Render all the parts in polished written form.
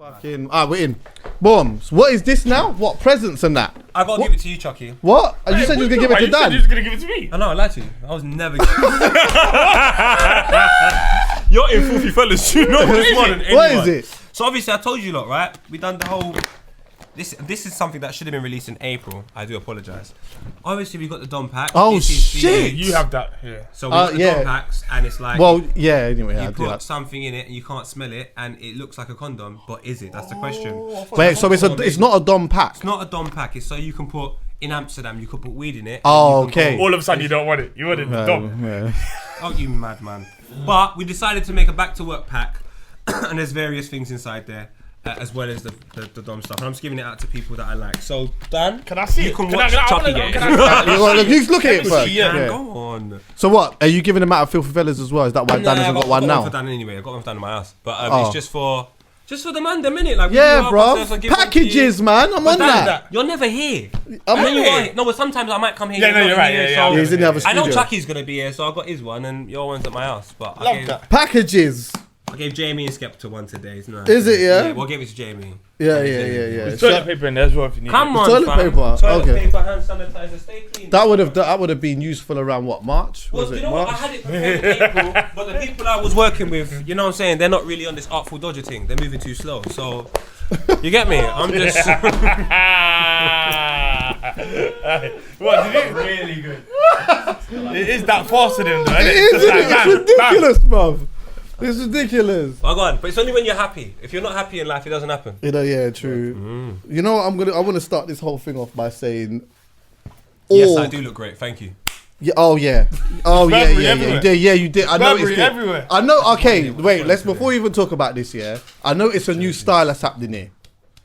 Fucking, we're in. Boom. So what is this now? What, presents and that? I gotta give it to you, Chuckie. What? You said you was gonna give it to Dan. You said you was gonna give it to me. I know, I lied to you. I was never You're in Filthy Fellas, you know this more than anyone. What is it? So obviously I told you lot, right? We done the whole... This is something that should have been released in April. I do apologise. Obviously we got the Dom pack. Oh shit! You have that, yeah. So we got the Dom packs and it's like... Well, yeah, anyway. You put something in it and you can't smell it and it looks like a condom, but is it? That's the question. Wait, so it's not a Dom pack? It's not a Dom pack. It's so you can put... In Amsterdam, you could put weed in it. Oh, okay. All of a sudden you don't want it. You want it Dom. Yeah. Oh, you madman. But we decided to make a back to work pack and there's various things inside there. As well as the Dom stuff, and I'm just giving it out to people that I like. So Dan, can I see you it? can watch Chuckie game. You look at it first. Yeah, go on. So what? Are you giving them out of Filthy Fellas as well? Is that why Dan hasn't got one now? I've got one for Dan anyway. I've got one for Dan in my house, but it's just for the man, the minute. Like bro. Packages, man. I'm on that. You're never here. I'm here. No, but sometimes I might come here. Yeah, no, you're right. Yeah. He's in the other studio. I know Chuckie's gonna be here, so I got his one, and your one's at my house. But love that. Packages. I gave Jamie and Skepta one today. Is it, yeah? We'll give it to Jamie. Yeah. There's toilet paper in there as well if you need it. Come on, toilet paper. Toilet paper, hand sanitizer, stay clean. That would have been useful around what, March? Well, you know what? I had it before April, but the people I was working with, you know what I'm saying, they're not really on this Artful Dodger thing. They're moving too slow. So, you get me? I'm just... What, did it? Really good. It is that fast to them though, isn't it? It's ridiculous, bruv. It's ridiculous. Oh, go on. But it's only when you're happy. If you're not happy in life, it doesn't happen. You know, yeah, true. You know what? I want to start this whole thing off by saying... Yes, I do look great. Thank you. Yeah, yeah. You did. I noticed it. Everywhere. I know, okay, wait, before we even talk about this, I know it's a new style that's happening here.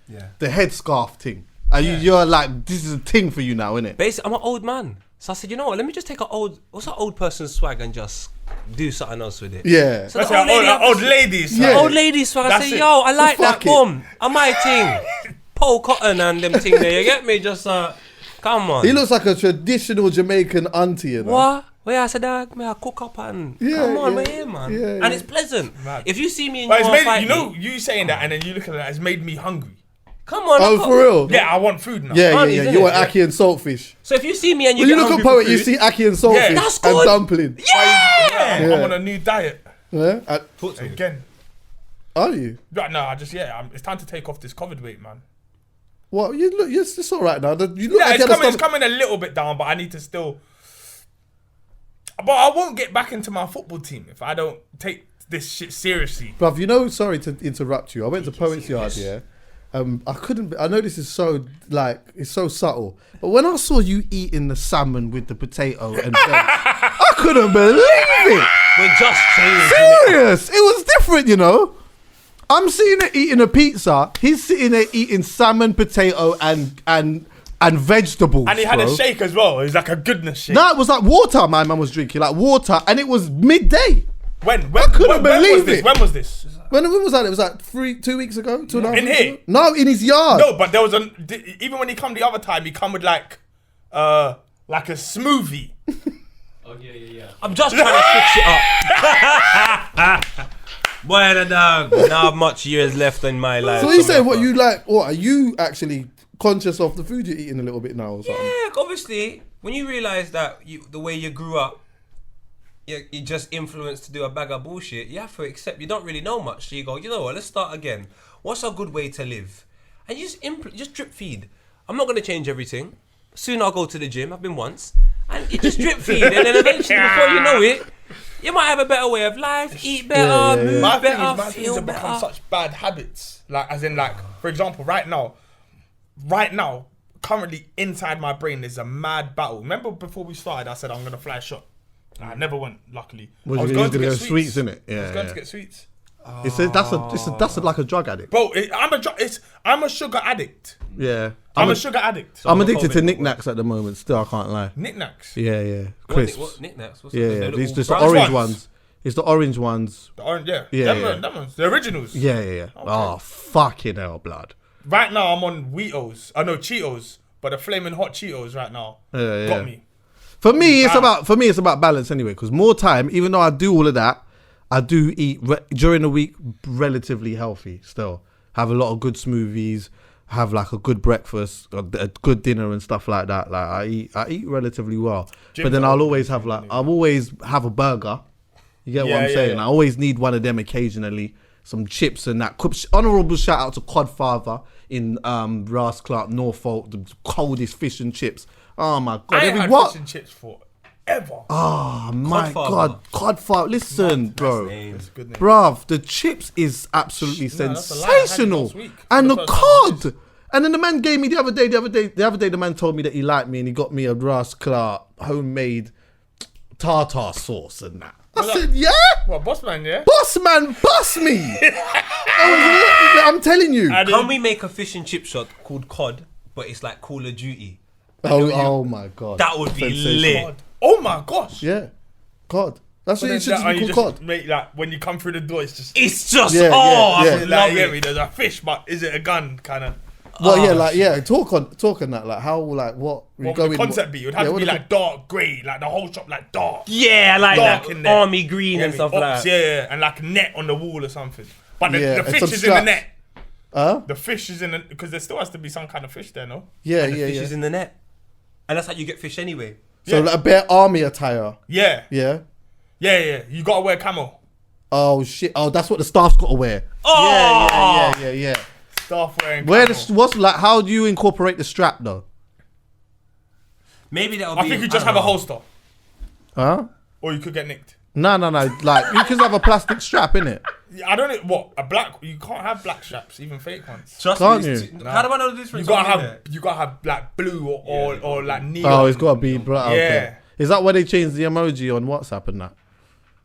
Yeah. The headscarf thing. And you're like, this is a thing for you now, isn't it? Basically, I'm an old man. So I said, you know what, let me just take what's an old person's swag and just do something else with it. Yeah. So that's old ladies. Yeah. Old ladies swag. I say, yo, I like that. Boom. I might ting. Paul Cotton and them ting there. You get me? Just, come on. He looks like a traditional Jamaican auntie, you know? What? Well, I said, dog, I cook up and come on, we're here, man. Yeah, and it's pleasant. Mad. If you see me in you saying that and then you look at that, it's made me hungry. Come on. Oh, for real? Yeah, I want food now. Yeah. You want akie and saltfish. So if you see me and you look at Poet, you see akie and saltfish and dumpling. Yeah. I'm on a new diet. Yeah. Talk to me. Again. Are you? Right, no, it's time to take off this COVID weight, man. What? You look, it's all right now. You look like it's coming a little bit down, but I need to still... But I won't get back into my football team if I don't take this shit seriously. Bruv, you know, sorry to interrupt you. I went to Poet's Yard, yeah. I know this is so, like, it's so subtle, but when I saw you eating the salmon with the potato and veg, I couldn't believe it. We're just changing. Serious. It was different, you know. I'm sitting there eating a pizza. He's sitting there eating salmon, potato, and vegetables. And he had a shake as well. It was like a goodness shake. No, it was like water. My man was drinking like water, and it was midday. When couldn't believe it. When was this? When was that? It was like 2 weeks ago, 2.5 weeks in here? ago? No, in his yard. No, but there was even when he come the other time, he come with like a smoothie. Oh yeah. I'm just trying to fix it up. Boy, the dog. Not much years left in my life. So you say what you like? What are you actually conscious of the food you're eating a little bit now or something? Yeah, obviously, when you realise that the way you grew up, you're just influenced to do a bag of bullshit, you have to accept you don't really know much. So you go, you know what, let's start again. What's a good way to live? And you just drip feed. I'm not going to change everything. Soon I'll go to the gym. I've been once. And you just drip feed. And then eventually, before you know it, you might have a better way of life, eat better, move better, my things have become such bad habits. Like, as in, like, for example, right now, currently inside my brain, there's a mad battle. Remember before we started, I said I'm going to fly a shot. I never went, luckily. I was going to get sweets, innit? Yeah, I was going to get sweets. That's like a drug addict. Bro, I'm a sugar addict. Yeah. I'm a sugar addict. I'm addicted to knickknacks at the moment, still, I can't lie. Knickknacks? Yeah. Crisps. What knickknacks? Yeah. These just the orange ones. It's the orange ones. The orange, yeah. Yeah. Them ones. The originals. Yeah. Okay. Oh, fucking hell, blood. Right now, I'm on Cheetos, but the flaming hot Cheetos right now got me. For me, it's about balance anyway. Because more time, even though I do all of that, I do eat during the week relatively healthy still. have a lot of good smoothies, have like a good breakfast, a good dinner and stuff like that. Like I eat relatively well, but then I'll always have a burger. You get what I'm saying? Yeah. I always need one of them occasionally. Some chips and that. Honourable shout out to Codfather in Ras Clark, Norfolk, the coldest fish and chips. Oh my god! I ain't had fish and chips forever. Oh my god, Codfather! Listen, bro, That's a good name. bruv, the chips is absolutely that's a lie. I had it sensational, last week. and The the first time cod. And then the man gave me the other day. The man told me that he liked me, and he got me a Ras Clark homemade tartar sauce and that. I said, yeah. What, boss man? Yeah. Boss man, bust me. I'm telling you. Can we make a fish and chip shot called COD, but it's like Call of Duty? Oh my god. That would be lit. Oh my gosh. Yeah. COD. That's what it should you be just called COD. make like when you come through the door, it's just Yeah, I yeah. would like, love it. there's a fish, but is it a gun kind of? Well, talk on that. Like how, like what What would the concept be? It would have to be like dark grey, like the whole shop like dark. Yeah, I like Dark that. in there. Army green and stuff like that. Yeah, and like a net on the wall or something. But the and fish some is in the straps. net. Huh? The fish is in the, because there still has to be some kind of fish there, no? Yeah, The fish yeah. is in the net. And that's how you get fish anyway. So like a bare army attire. Yeah. Yeah. Yeah. You gotta wear camo. Oh shit. Oh, that's what the staff's got to wear. Oh! Yeah. Staff wearing Where camo. what's like? How do you incorporate the strap though? Maybe that'll be. I think you just have a holster, Huh? or you could get nicked. No. Like you can have a plastic strap in it. I don't know what a black. You can't have black straps, even fake ones. Trust Can't me. you? How do I know the You difference? gotta have like blue or like neon. Oh, it's got to be bro. Okay. Yeah. Is that why they changed the emoji on WhatsApp and that?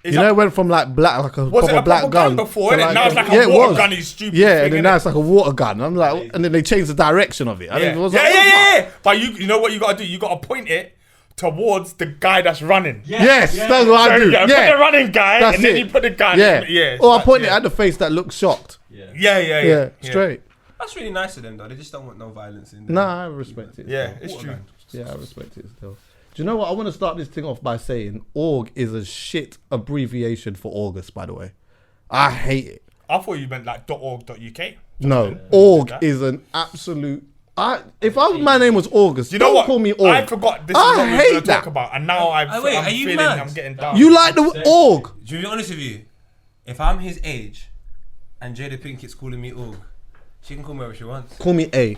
Is You know, that- it went from like black, like a Was it proper a black proper gun gun before, to innit? Now it's like a it water was. gun, you stupid Yeah, thing, and then innit? now it's like a water gun. I'm like, and then they changed the direction of it. I think it was like, Yeah. But you know what you gotta do? You gotta point it towards the guy that's running. Yes, that's what I do. Put the Yeah, running guy, that's and then it. you put the gun. Yeah. Or I point it at the face that looks shocked. Yeah. Straight. That's really nice of them, though. They just don't want no violence in there. Nah, I respect it. Yeah, it's true. Yeah, I respect it still. Do you know what? I want to start this thing off by saying org is a shit abbreviation for August, by the way. I hate it. I thought you meant like .org.uk. No, org is an absolute. If my name was August, You know don't what? call me org. I forgot this is what we were hate going to talk that. about, and now I'm wait, are you feeling mad? I'm getting down. You like the org? To be honest with you, if I'm his age and Jada Pinkett's calling me Org, she can call me whatever she wants. Call me A.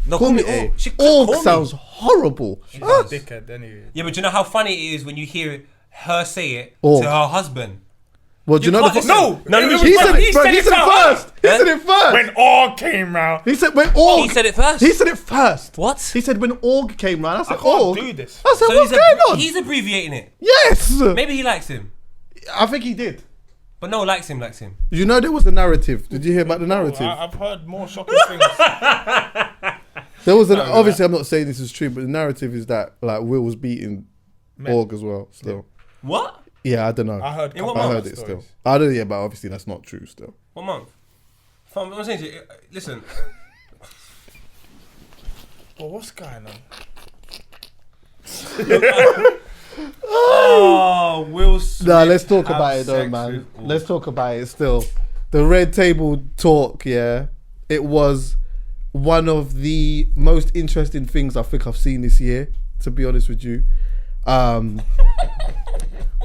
No, Call me A. Org. She Org call me. sounds horrible. She's a dickhead anyway. Yeah, but you know how funny it is when you hear her say it Org. to her husband. Well, do you know can't the listen. No, it was he when said it. Bro, he said it her. first. He said it first. When org came round. He said when org. He said it first. He said it first. What? He said when org came round. I said I can't org. do this. I said So what's going on? he's abbreviating it. Yes. Maybe he likes him, I think he did. but no, likes him. You know there was the narrative. Did you hear about the narrative? I've heard more shocking things. There was an. Obviously, I'm not saying this is true, but the narrative is that like Will was beating org as well. Still, What? yeah, I don't know. I heard. In what I month? heard it still. I don't. Yeah, but obviously that's not true. Still. What month? Fam, I'm saying to you, listen. Well, what's going on? Oh, Will Smith. Nah, let's talk have about it though, sex man. with Org. Let's talk about it still. The red table talk, yeah. It was one of the most interesting things I think I've seen this year, to be honest with you.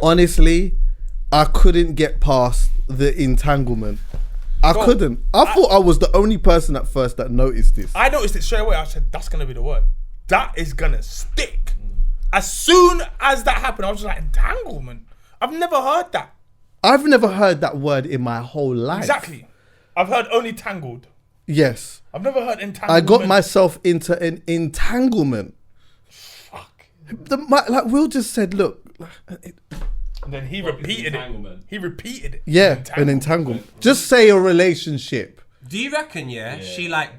Honestly, I couldn't get past the entanglement. I couldn't. I thought I was the only person at first that noticed this. I noticed it straight away. I said, that's going to be the word. That is going to stick. As soon as that happened, I was just like, entanglement. I've never heard that. I've never heard that word in my whole life. Exactly. I've heard only tangled. Yes. I've never heard entanglement. I got myself into an entanglement. Fuck. Like Will just said, look. And then he repeated it. He repeated it. Yeah, an entanglement. Just say a relationship. Do you reckon, she like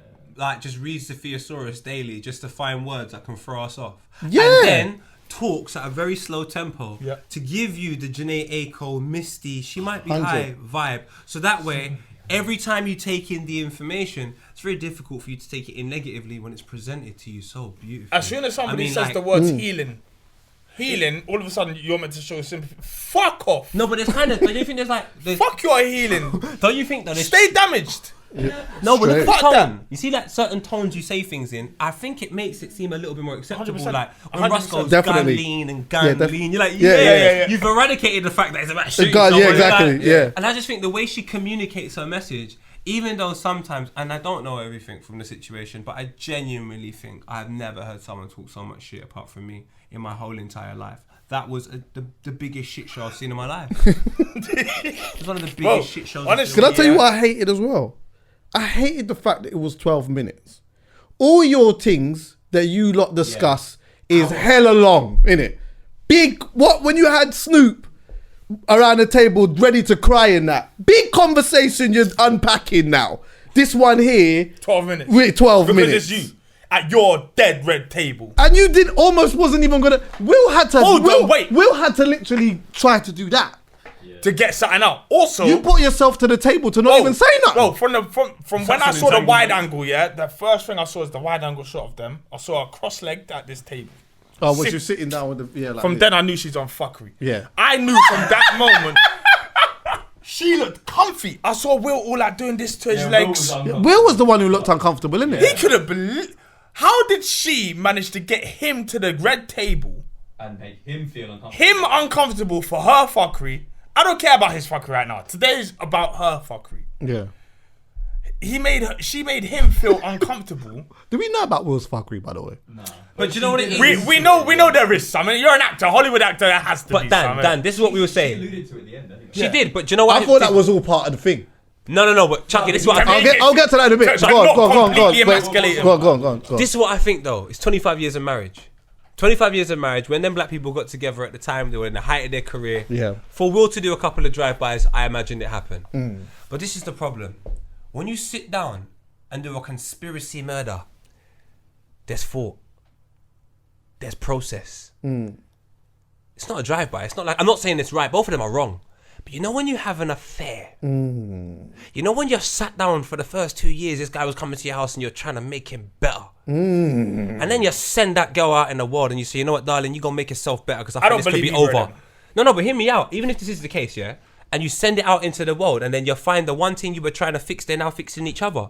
just reads the Thesaurus daily just to find words that can throw us off? Yeah. And then talks at a very slow tempo Yeah. to give you the Janae Aiko, Misty, she might be 100. high vibe. So that way, every time you take in the information, it's very difficult for you to take it in negatively when it's presented to you so beautifully. As soon as somebody says the words healing, all of a sudden you're meant to show sympathy. Fuck off. No, but it's kind of, don't you think there's Fuck your healing. don't you think though, there's Stay damaged. No, but look at the Fuck that. tone. You see that certain tones you say things in, I think it makes it seem a little bit more acceptable. 100%. Like when Russ goes Definitely. gun lean and gun lean, you're like, yeah. You've eradicated the fact that it's about shooting gun, yeah, someone. exactly, Like, yeah. And I just think the way she communicates her message, even though sometimes, and I don't know everything from the situation, but I genuinely think I've never heard someone talk so much shit apart from me in my whole entire life. That was the biggest shit show I've seen in my life. It was one of the biggest shit shows. honestly, Can I tell you what I hated as well? I hated the fact that it was 12 minutes. All your things that you lot discuss is hella long, innit? Big, what, when you had Snoop around the table ready to cry in that. Big conversation you're unpacking now. This one here. 12 minutes. With 12 because minutes. it's you at your dead red table. And you did almost wasn't even gonna. Will had to. Hold on, wait. Will had to literally try to do that. To get something out. Also, You put yourself to the table to not even say nothing. No, from when I an saw the entanglement. wide angle, the first thing I saw is the wide angle shot of them. I saw her cross-legged at this table. Oh, was you sitting down with the like From this? then I knew she's on fuckery. Yeah. I knew from that moment she looked comfy. I saw Will all like doing this to his legs. Will was the one who looked uncomfortable, isn't it? He could have believed. How did she manage to get him to the red table? And make him feel uncomfortable. Him uncomfortable for her fuckery. I don't care about his fuckery right now. Today's about her fuckery. Yeah. She made him feel uncomfortable. Do we know about Will's fuckery, by the way? No. But you know what it is? We know there is some. I mean, you're an actor, Hollywood actor. There has to But be Dan, some. this is what we were She saying. alluded to it at the end anyway. She did, but do you know what? I thought that was all part of the thing. No, but Chuckie, this is what I Can think. we- I'll get to that in a bit. So Go not on. completely Wait, emasculating. Go on. This is what I think though. It's 25 years of marriage. 25 years of marriage. When them black people got together at the time, they were in the height of their career. Yeah. For Will to do a couple of drive-bys, I imagined it happened. But this is the problem. When you sit down and do a conspiracy murder, there's thought. There's process. It's not a drive-by. It's not like, I'm not saying it's right. Both of them are wrong. But you know when you have an affair, you know when you're sat down for the first 2 years, this guy was coming to your house and you're trying to make him better. And then you send that girl out in the world and you say, you know what, darling, you're going to make yourself better because I think don't this could be believe you, over. brother. No, but hear me out. Even if this is the case, yeah, and you send it out into the world and then you find the one thing you were trying to fix, they're now fixing each other.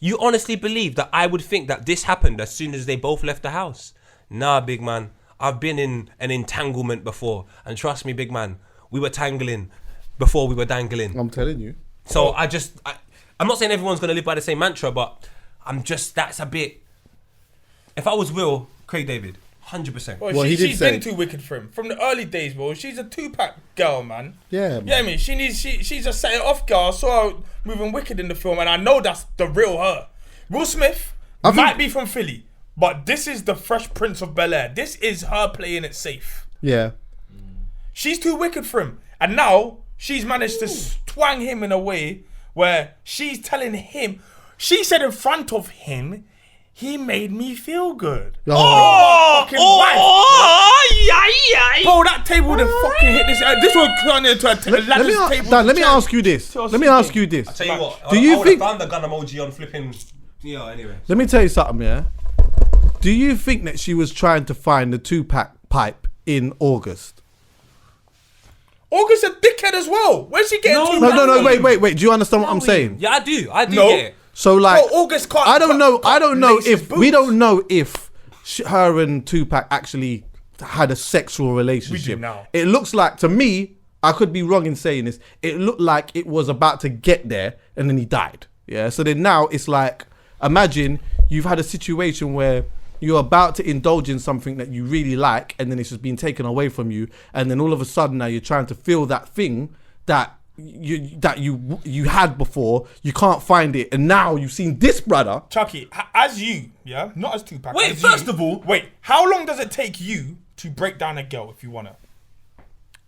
You honestly believe that I would think that this happened as soon as they both left the house? Nah, big man. I've been in an entanglement before. And trust me, big man, we were tangling before we were dangling. I'm telling you. So I'm not saying everyone's going to live by the same mantra, but that's a bit... If I was Will, Craig David, 100%. Well, he did she's say- been too wicked for him. From the early days, bro. She's a two-pack girl, man. Yeah, man. Yeah, I mean, she's a set it off girl. I saw her moving wicked in the film, and I know that's the real her. Will Smith might be from Philly, but this is the Fresh Prince of Bel-Air. This is her playing it safe. Yeah. She's too wicked for him. And now she's managed to twang him in a way where she's telling him, she said in front of him, he made me feel good. Oh. Fucking wife. Bro, that table would have fucking hit this. This would turn into a ladder's table. Dan, let me ask you this. Let me ask you this. Tell you what, Do you think- I found the gun emoji on flipping... Yeah, anyway. Let me tell you something, yeah? Do you think that she was trying to find the 2-pack pipe in August? August a dickhead as well. Where's she getting to? No, wait. Do you understand what I'm saying? Yeah, I do No. get it. So like, Bro, August can't- I don't know lace his if boots. we don't know if her and 2-pack actually had a sexual relationship. now. It looks like, to me, I could be wrong in saying this, it looked like it was about to get there and then he died. Yeah. So then now it's like, imagine you've had a situation where you're about to indulge in something that you really like and then it's just been taken away from you, and then all of a sudden now you're trying to feel that thing that you had before, you can't find it, and now you've seen this brother. Chuckie, as you, yeah, not as two-pack. Wait, as first you, of all- wait, how long does it take you to break down a girl if you wanna?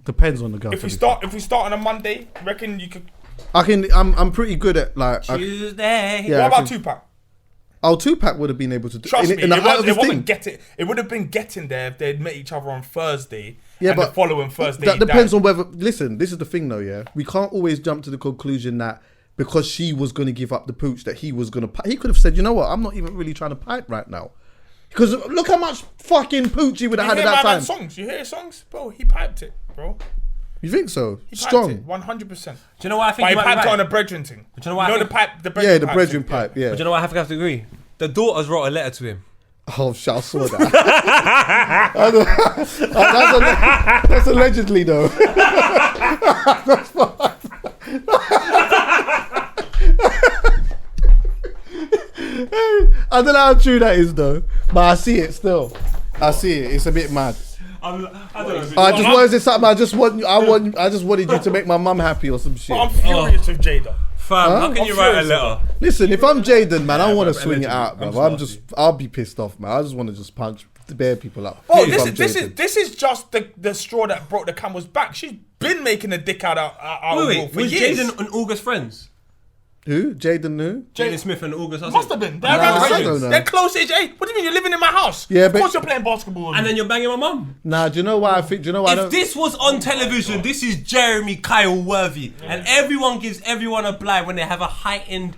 Depends on the girl. If we start on a Monday, reckon you could. I'm pretty good at like. Tuesday. Yeah. What I about can- 2-pack? Oh, 2-pack would have been able to do. Trust me, in the height of it his wasn't thing. It would have been getting there if they'd met each other on Thursday. Yeah, and but the following Thursday. that he depends died. on whether. Listen, this is the thing though. Yeah, we can't always jump to the conclusion that because she was going to give up the pooch that he was going to. He could have said, you know what, I'm not even really trying to pipe right now, because look how much fucking pooch he would have had at that time. Songs, you hear his songs, bro. He piped it, bro. You think so? He piped Strong. it, 100%. Do you know why I think But he you might be piped it on right? a brethren thing. Do you know why I the think- pipe? The brethren Yeah, the pipe brethren thing. pipe. Yeah. Do you know why I have to agree? The daughters wrote a letter to him. Oh shit! I saw that. That's allegedly though. I don't know how true that is though, but I see it still. I see it. It's a bit mad. I don't know. I just wanted to say something. I just wanted you to make my mum happy or some shit. But I'm furious with Jada. Fam, how can you write a letter? Listen, if I'm Jaden, man, I want to but swing it allegedly, out, bro. I'll be pissed off, man. I just want to just punch the bare people up. Oh, If I'm this Jaden. is just the straw that broke the camel's back. She's been making a dick out of Will Wait, for was years. Jaden and August friends? Who? Jaden who? Jada Smith and August Must have been. They're Nah, around I the don't regions. know. They're close age. Hey, what do you mean? You're living in my house? Yeah, of but- course you're playing basketball. with And me. then you're banging my mum. Nah, do you know why I think? Do you know why I If don't? this was on television, this is Jeremy Kyle Worthy, and everyone gives everyone a blind when they have a heightened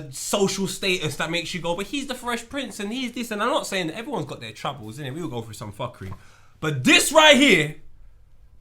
social status that makes you go, but he's the Fresh Prince and he's this, and I'm not saying that everyone's got their troubles, innit? We all go through some fuckery, but this right here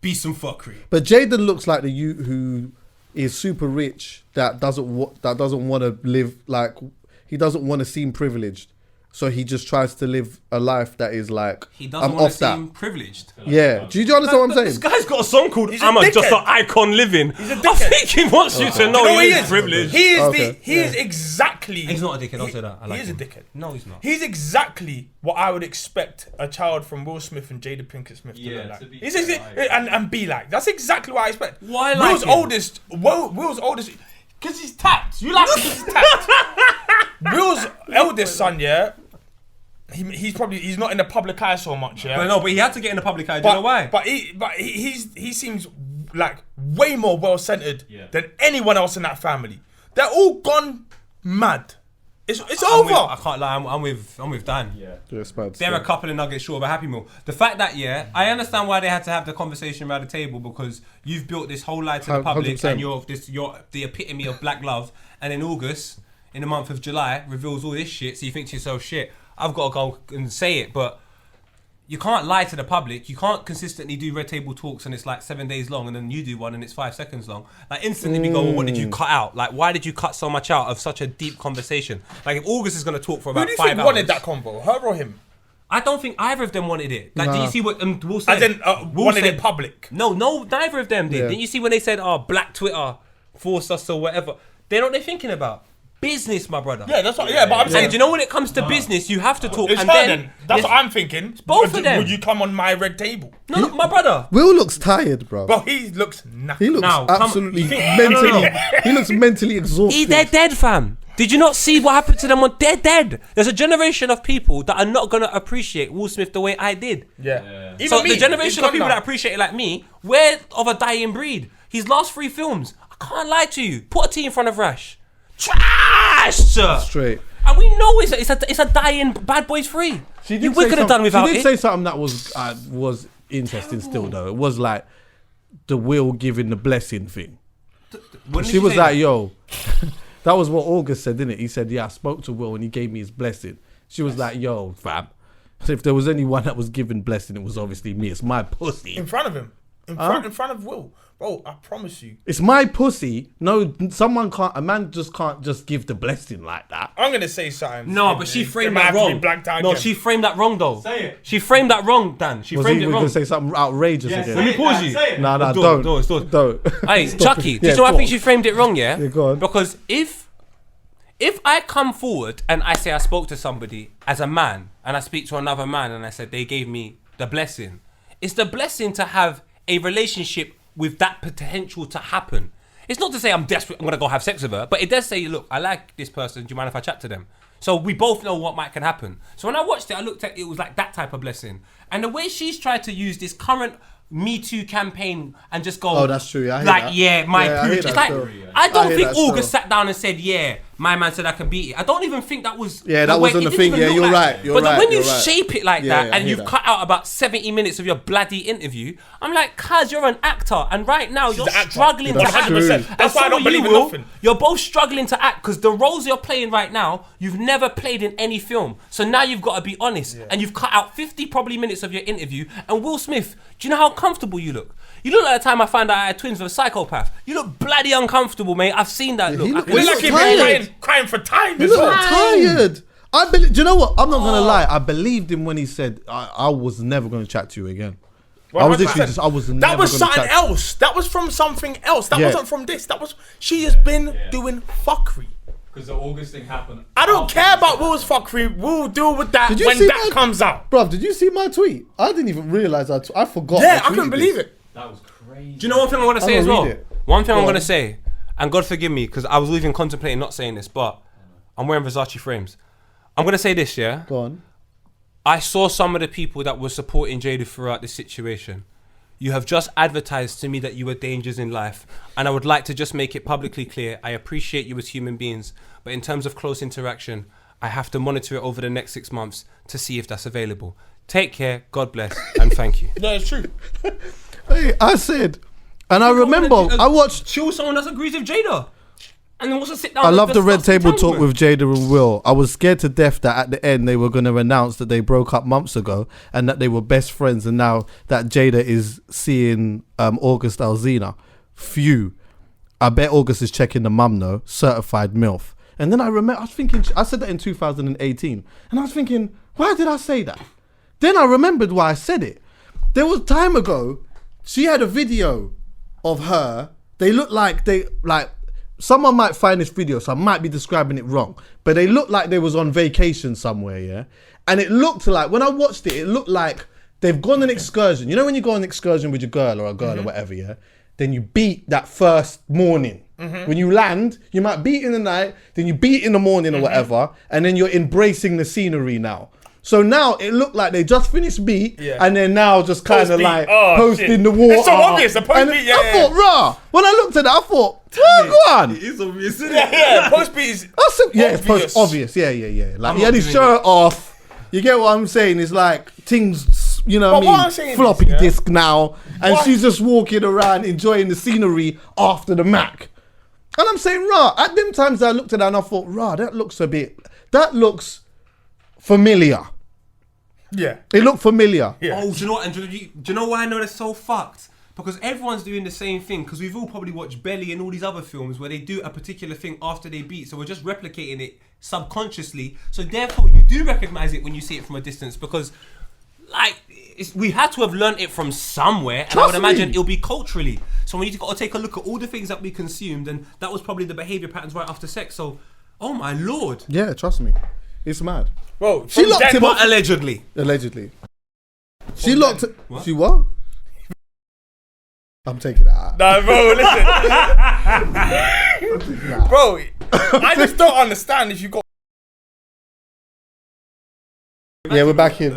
be some fuckery. But Jaden looks like the youth who is super rich that doesn't want to live like he doesn't want to seem privileged, so he just tries to live a life that is like He doesn't I'm want off to that. seem privileged. Yeah, do you understand what I'm This saying? guy's got a song called He's a "I'm just dickhead. an icon living." He's a I dickhead. think he wants you to know You know what he he is is? privileged. He is Okay. he is exactly. He's not a dickhead. Don't say that. I like he is him. a dickhead. No, he's not. He's exactly what I would expect a child from Will Smith and Jada Pinkett Smith to Yeah, look like. to be He's fair, and be like. That's exactly what I expect. Why Will's like him? oldest? Will's oldest. Because he's tapped. You like him because he's tapped. Will's eldest son, yeah. He's not in the public eye so much, yeah. But he had to get in the public eye. Do you know why? But he seems like way more well centered Yeah. than anyone else in that family. They're all gone mad. It's I'm over. with- I can't lie. I'm with Dan. Yeah. Yes, man, They're a couple of nuggets short of a Happy Meal. The fact that, I understand why they had to have the conversation around the table, because you've built this whole lie to the public 100%. and you're the epitome of black love. And in August, in the month of July, reveals all this shit. So you think to yourself, shit, I've got to go and say it. But you can't lie to the public. You can't consistently do red table talks and it's like 7 days long, and then you do one and it's 5 seconds long. Like instantly we go, well, what did you cut out? Like, why did you cut so much out of such a deep conversation? Like, if August is going to talk for Who about do you 5 think hours. wanted that convo? Her or him? I don't think either of them wanted it. Like, did Nah. you see what Will said? As in, Will wanted said- it public. No, neither of them did. Yeah. Didn't you see when they said, "Oh, Black Twitter forced us or whatever"? They know what they're thinking about. Business, my brother. Yeah, that's what. Yeah, but I'm saying. And do you know when it comes to business, you have to talk. It's and her then then. That's what I'm thinking. both would, of them. Would you come on my red table? No, my brother. Will looks tired, bro. But he looks knackered. He looks Now, come- absolutely you think- mentally. No. He looks mentally exhausted. They're dead, fam. Did you not see what happened to them? They're dead. There's a generation of people that are not gonna appreciate Will Smith the way I did. Yeah. Even So me, the generation he's of people gone that appreciate it like me, we're of a dying breed. His last 3 films, I can't lie to you. Put a T in front of Rash. Trash, sir. Straight. And we know it's a dying Bad Boys 3. She We did say could have some- done without She did it. say something that was interesting still though. It was like the Will giving the blessing thing. When did She was say like, that? yo, that was what August said, didn't it? He said, yeah, I spoke to Will and he gave me his blessing. She was like, yo, fam. So if there was anyone that was given blessing, it was obviously me. It's my pussy. in front of him. In front of Will. Bro, I promise you. It's my pussy. No, a man just can't just give the blessing like that. I'm gonna say something. No, but she It framed might that have to be wrong. blacked out No, again. she framed that wrong though. Say it. She framed that wrong, Dan. She Was framed he it wrong. going to say something outrageous Yeah, again? Let me pause you. Say it. Nah, Do it, don't. do it, do it. Don't. Hey, Stop Chuckie, it. do you Yeah, know I go think on. she framed it wrong, yeah? Yeah, go on. Because if I come forward and I say I spoke to somebody as a man and I speak to another man and I said they gave me the blessing, it's the blessing to have a relationship with that potential to happen. It's not to say I'm desperate, I'm going to go have sex with her, but it does say, look, I like this person, do you mind if I chat to them? So we both know what might can happen. So when I watched it, I looked at it was like that type of blessing. And the way she's tried to use this current Me Too campaign and just go, Oh, that's true. I hear like, that. yeah, my Yeah, I hear pooch. It's that like, still. I I don't hear think that still. August sat down and said, yeah, my man said I can beat it. I don't even think that was. Yeah, that the way- wasn't it the didn't thing. even Yeah, look you're like- right. You're but right. when you you're right. shape it like Yeah, that I and hear you've that. cut out about 70 minutes of your bloody interview, I'm like, cuz, you're an actor. And right now, you're an actor. struggling to That's act. true. 100%. And That's why I so don't are believe you, in Will. nothing. You're both struggling to act because the roles you're playing right now, you've never played in any film. So now you've got to be honest. And you've cut out 50 probably minutes of your interview. And Will Smith, do you know how comfortable you look? You look like the time I found out I had twins with a psychopath. You look bloody uncomfortable, mate. I've seen that look. he I look- can It's He's like he's tired. crying for time He as looked well. tired. Do you know what? I'm not gonna lie. I believed him when he said I was never gonna chat to you again. I was literally just. I was never That was gonna something chat. else. That was from something else. That Yeah. wasn't from this. That was she has been doing fuckery. Because the August thing happened. I don't after care the about summer. Will's fuckery. We'll deal with that Did you when see that my- comes out. Bruv, did you see my tweet? I didn't even realize I forgot. Yeah, I tweeted couldn't believe this. it. That was crazy. Do you know one thing I'm gonna say I'm as gonna well? read it. One thing I'm Go gonna on. say, and God forgive me, because I was even contemplating not saying this, but I'm wearing Versace frames. I'm gonna say this, yeah. Go on. I saw some of the people that were supporting Jada throughout this situation. You have just advertised to me that you were dangers in life, and I would like to just make it publicly clear. I appreciate you as human beings, but in terms of close interaction, I have to monitor it over the next 6 months to see if that's available. Take care, God bless, and thank you. No, it's true. Hey, I said, and I remember I watched. Chill someone that agrees with Jada, and then wants to sit down. I and love the red discuss table talk entanglement. with Jada and Will. I was scared to death that at the end they were going to announce that they broke up months ago and that they were best friends, and now that Jada is seeing August Alsina. Phew. I bet August is checking the mum though, certified MILF. And then I remember, I was thinking, I said that in 2018, and I was thinking, why did I say that? Then I remembered why I said it. There was time ago, she had a video of her. They look like someone might find this video, so I might be describing it wrong, but they looked like they was on vacation somewhere, yeah? And it looked like, when I watched it, it looked like they've gone on an excursion. You know when you go on an excursion with your girl or a girl or whatever, yeah? Then you beat that first morning. When you land, you might beat in the night, then you beat in the morning or whatever, and then you're embracing the scenery now. So now it looked like they just finished beat, and they're now just kind of Post-beat. like Oh, posting shit. the water. It's so obvious, the post-beat, And yeah, I thought, rah. When I looked at that, I thought, go on. It's obvious, isn't Yeah, yeah. Post beat is That's it's obvious. obvious. Yeah. Like I'm he had his not shirt off. You get what I'm saying? It's like things, you know But what what I I'm mean? saying Floppy is, yeah, disk now. And what- she's just walking around enjoying the scenery after the Mac. And I'm saying, rah, at them times I looked at that and I thought, rah, that looks familiar. Yeah. It looked familiar. Yeah. Oh, do you know what? And do you know why I know that's so fucked? Because everyone's doing the same thing. Because we've all probably watched Belly and all these other films where they do a particular thing after they beat. So we're just replicating it subconsciously. So therefore, you do recognize it when you see it from a distance. Because, like, we had to have learnt it from somewhere. And I would Trust imagine me. it'll be culturally. So we need to got to take a look at all the things that we consumed. And that was probably the behavior patterns right after sex. So, oh my lord. Yeah, trust me. It's mad. Bro, She from locked then- him up. Allegedly. Allegedly. She locked it. What? She what? I'm taking it out. Nah, bro, listen. Bro, I just don't understand if you got. Yeah, we're back in.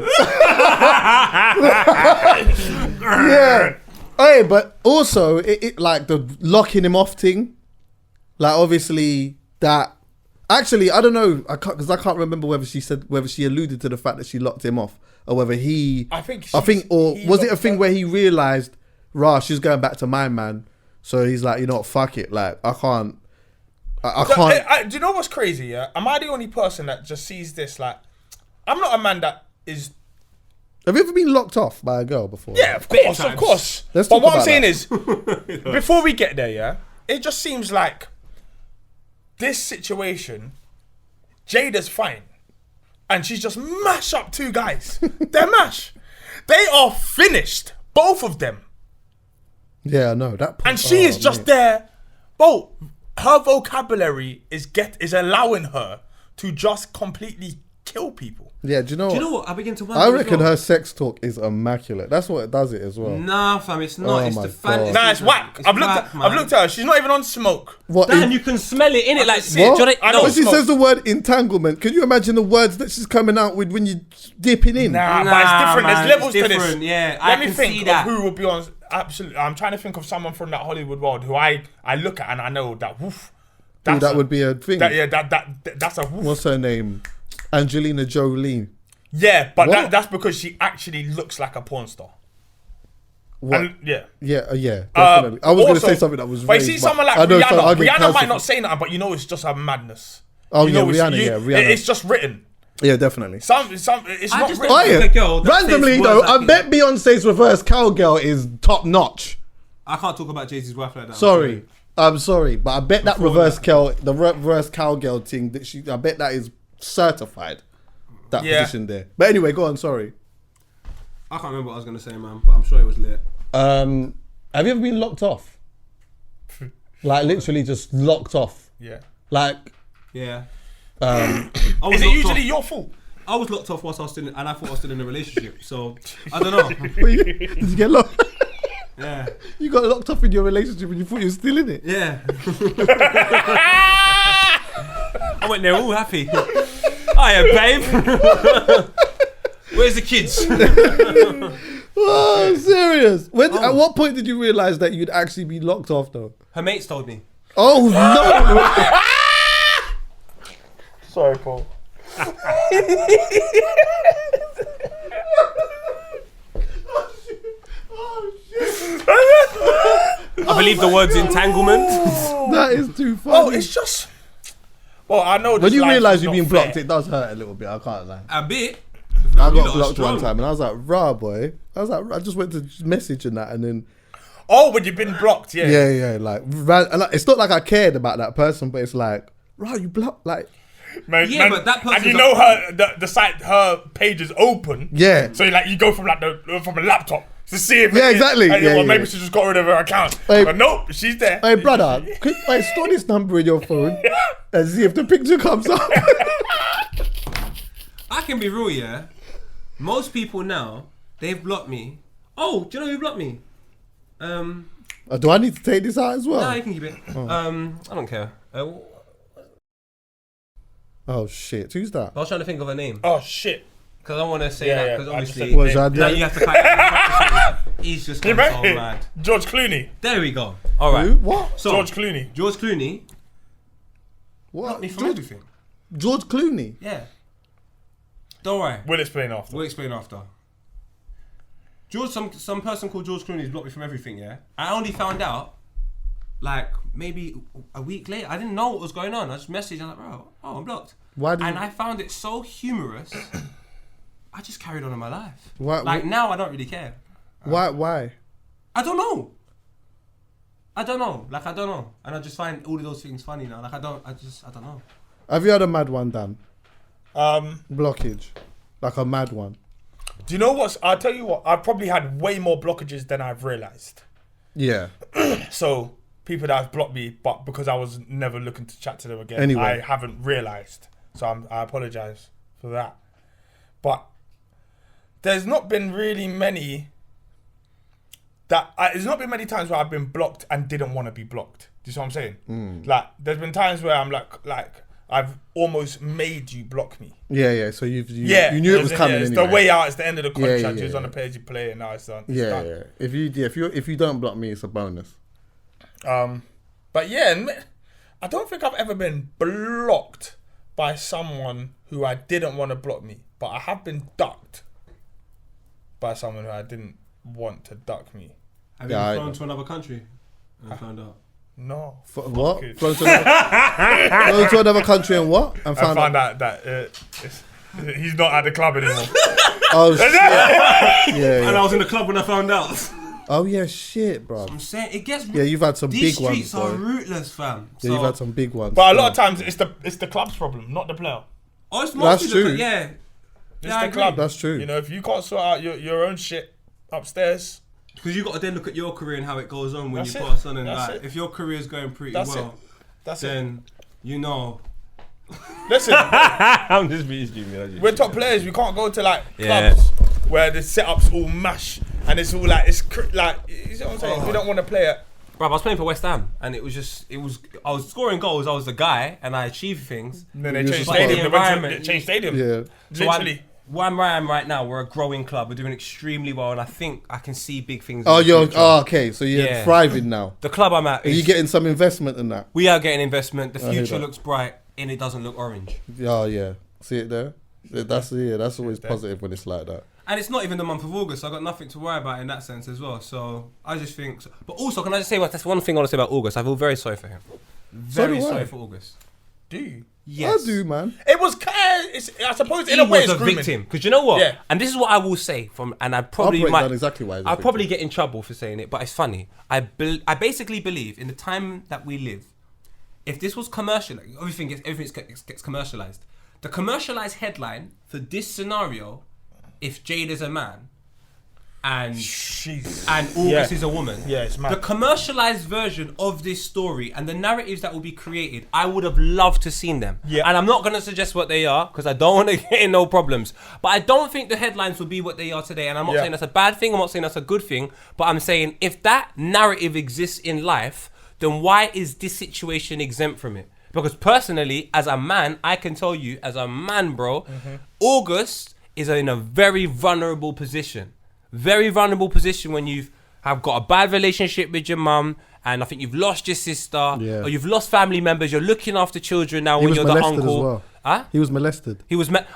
Yeah. Hey, but also it like the locking him off thing. Like obviously that. Actually, I don't know. Because I can't remember whether she alluded to the fact that she locked him off or whether he. I think, or he was it a locked thing her- where he realized, rah, she's going back to my man. So he's like, you know what, fuck it. Like I can't. I can't. Do you know what's crazy? Yeah, am I the only person that just sees this? Like, I'm not a man that is. Have you ever been locked off by a girl before? Yeah, of course, of times. course. Let's But talk what I'm about saying that. is, before we get there, yeah, it just seems like this situation, Jada's fine, and she's just mash up two guys. They're mash. They are finished, both of them, Yeah, I know that. and she is just mate. there. Bro, her vocabulary is allowing her to just completely kill people. Yeah, do you know? Do you what? know what? I begin to wonder. I as reckon well. her sex talk is immaculate. That's what it does it as well. Nah, fam, it's not. Oh It's my the fantasy. God. Nah, it's whack. I've looked at her. She's not even on smoke. What? Dan, you can smell it in it. Like, see it. What? do you I know- know When she smoke. says the word entanglement, can you imagine the words that she's coming out with when you're dipping in? Nah, but Nah, it's different. man, There's levels it's to this. different, yeah. Let I me can think see of that. who would be on. Absolutely, I'm trying to think of someone from that Hollywood world who I look at and I know that woof. Ooh, that would be a thing. That's a woof. What's her name? Angelina Jolie. Yeah, but What? that's because she actually looks like a porn star. What? And, yeah. Yeah, definitely. I was going to Also- say something that was. But you raised, see but someone like I know, so I'll Rihanna. get Rihanna cancelled might not for- say nothing, but you know it's just a madness. Oh You yeah, know it's- Rihanna. It's just written. Yeah, definitely. It's I not just written. don't Oh, yeah. The girl that Randomly says though, words I like bet Beyonce's reverse cowgirl is top notch. I can't talk about Jay-Z's wife like that. Sorry. I'm sorry, but I bet that Before reverse cowgirl thing I bet that is certified. That position there. But anyway, go on. Sorry. I can't remember what I was gonna say, man, but I'm sure it was lit. Have you ever been locked off? Like literally just locked off. Yeah. Like. Yeah. Is it usually your fault? I was locked off whilst I was still, and I thought I was still in a relationship. So I don't know. Did you get locked? Yeah. You got locked up in your relationship and you thought you were still in it. Yeah. I went there all happy. Hiya, babe. Where's the kids? Oh, serious. At what point did you realise that you'd actually be locked off though? Her mates told me. Oh no! Sorry, Paul. I believe the word's entanglement. That is too funny. Oh, it's just. Well, I know. When you realise you've you're been blocked, it does hurt a little bit. I can't lie. A bit. I You got lot blocked strong. one time and I was like, "Rah, boy." I was like, I just went to message and that, and then Oh, when you've been blocked, yeah. yeah, like, and like, it's not like I cared about that person, but it's like, "Rah, you blocked." Like, Man, Yeah, but that and person's you know the site, her page is open. yeah. So like you go from like from a laptop to see if Yeah, exactly. And, Yeah, well, maybe yeah. she just got rid of her account. Hey. But nope, she's there. Hey, brother, store this number in your phone and see if the picture comes up. I can be real, yeah. Most people now, they've blocked me. Oh, do you know who blocked me? Do I need to take this out as well? Nah, you can keep it. I don't care. Oh shit, who's that? I was trying to think of a name Oh shit. because I don't want to say Yeah, that yeah, because I just obviously said- Was I now you have to fight. He's just gone so mad. George Clooney. There we go. All right. Who? What? So George Clooney. George Clooney What? blocked me from George, everything. George Clooney. Yeah. Don't worry. We'll explain after. We'll explain after. George, some person called George Clooney's blocked me from everything. Yeah. I only found out like maybe a week later. I didn't know what was going on. I just messaged. I'm like, bro, I'm blocked. Why did And you- I found it so humorous. I just carried on in my life. Why- Like wh- now, I don't really care. Why? I don't know. Like I don't know, and I just find all of those things funny now. Like I don't know. Have you had a mad one, Dan? Um, Blockage, like a mad one. do you know what? I'll tell you what. I've probably had way more blockages than I've realised. Yeah. So people that have blocked me, but because I was never looking to chat to them again, Anyway. I haven't realised. So I apologise for that. But there's not been really many there's not been many times where I've been blocked and didn't want to be blocked. Do you see what I'm saying? Like there's been times where I'm like I've almost made you block me. Yeah. So you Yeah, knew it was coming. It's anyway. the way out. It's the end of the contract. yeah, You was yeah. on the page you play, and now it's done. It's Yeah, done. yeah. If you don't block me, it's a bonus. But yeah, I don't think I've ever been blocked by someone who I didn't want to block me, but I have been ducked by someone who I didn't want to duck me. Have you Yeah, flown to another country and found out? No. What? it. Flown to another country and what? And I found out that he's not at the club anymore. Oh shit. Yeah. And I was in the club when I found out. Oh yeah, shit, bro. I'm saying it gets. Yeah, you've had some These big ones, streets are boy. rootless, fam. Yeah, you've had some big ones. But a lot of times it's the club's problem, not the player. Oh, it's That's mostly true. Yeah. It's I the agree. club. That's true. You know, if you can't sort out your own shit upstairs, Because you got to then look at your career and how it goes on when That's you it. pass on, and That's like, it. if your career's going pretty That's well, that's it. then you know. Listen, I'm just being stupid. we're top players. We can't go to like Yeah. clubs where the setup's all mash and it's all like like you know what I'm saying. We don't want to play it. Bro, I was playing for West Ham, and I was scoring goals. I was the guy, and I achieved things. And then they You changed just stadium. got- They went to environment. change stadium. Yeah. So Literally. where I am right now, we're a growing club. We're doing extremely well, and I think I can see big things. Oh, in the you're future. okay. So you're Yeah. thriving now. The club I'm at. Are you getting some investment in that? We are getting investment. The hear future that. looks bright, and it doesn't look orange. Oh yeah. See it there? That's always positive when it's like that. And it's not even the month of August, so I've got nothing to worry about in that sense as well. So I just think. But also, can I just say that's one thing I want to say about August? I feel very sorry for him. Very do I. sorry for August. Do you? Yes. I do, man. It was kind. I suppose he in a way was it's a grooming. victim. Because you know what? Yeah. And this is what I will say and I probably break might. down exactly why he's a I'll victim. probably get in trouble for saying it, but it's funny. I basically believe in the time that we live. If this was commercial, everything gets commercialized. The commercialized headline for this scenario, if Jade is a man and August is a woman, it's mad. the commercialized version of this story and the narratives that will be created, I would have loved to seen them. Yeah. And I'm not going to suggest what they are because I don't want to get in no problems. But I don't think the headlines will be what they are today. And I'm not saying that's a bad thing. I'm not saying that's a good thing. But I'm saying if that narrative exists in life, then why is this situation exempt from it? Because personally, as a man, I can tell you, as a man, bro, August is in a very vulnerable position. Very vulnerable position when you have got a bad relationship with your mum, and I think you've lost your sister, or you've lost family members. You're looking after children now when you're the uncle. As well. Huh? He was molested.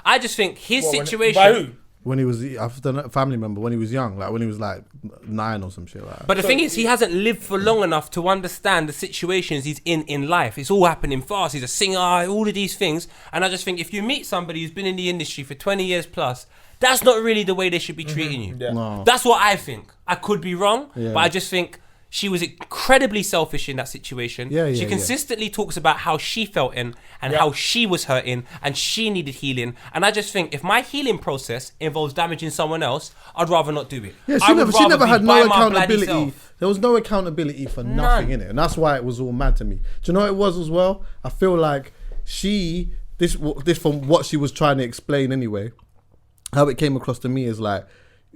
I just think his situation. By who? When he was, a family member, when he was young, like when he was like 9 or some shit like that. But the thing is, he hasn't lived for long enough to understand the situations he's in life. It's all happening fast. He's a singer, all of these things. And I just think if you meet somebody who's been in the industry for 20 years plus, that's not really the way they should be treating you. Yeah. No. That's what I think. I could be wrong, Yeah. but I just think she was incredibly selfish in that situation. She consistently talks about how she felt and how she was hurting and she needed healing. And I just think if my healing process involves damaging someone else, I'd rather not do it. Yeah, I would she rather never be had by no my bloody accountability. self. There was no accountability for nothing in it, and that's why it was all mad to me. Do you know what it was as well? I feel like this from what she was trying to explain anyway, how it came across to me is like,